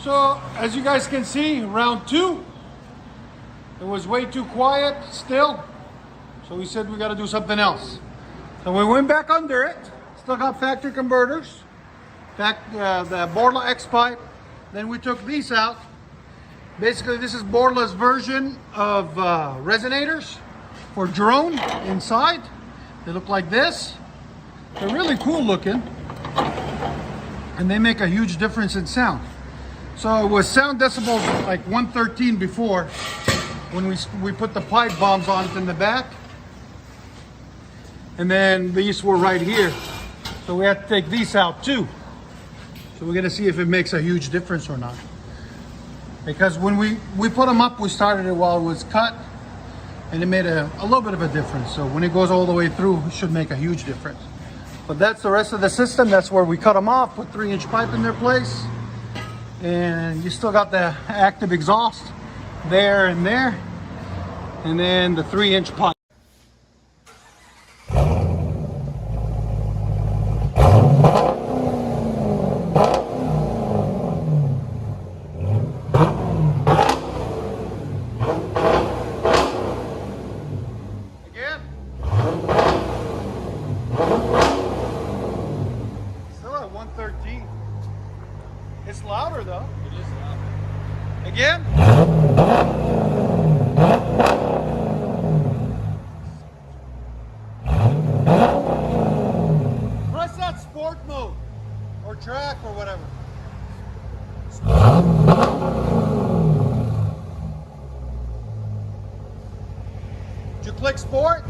So as you guys can see, round two, it was way too quiet still. So we said we got to do something else. So we went back under it. Still got factory converters. The BORLA X pipe. Then we took these out. Basically, this is BORLA's version of resonators for drone inside. They look like this. They're really cool looking. And they make a huge difference in sound. So it was sound decibels like 113 before when we put the pipe bombs on it in the back. And then these were right here. So we had to take these out too. So we're gonna see if it makes a huge difference or not. Because when we put them up, we started it while it was cut, and it made a little bit of a difference. So when it goes all the way through, it should make a huge difference. But that's the rest of the system. That's where we cut them off, put 3-inch pipe in their place. And you still got the active exhaust there and there. And then the 3-inch pipe. Again. Still at 113. It's louder though. It is louder. Again. Press that sport mode or track or whatever. Did you click sport?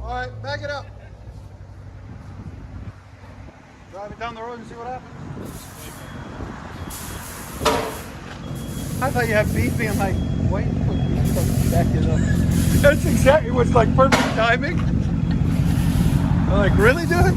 Alright, back it up. Drive it down the road and see what happens. I thought you had beeping. I'm like, wait, back it up. That's exactly, it was like perfect timing. I'm like, really, dude?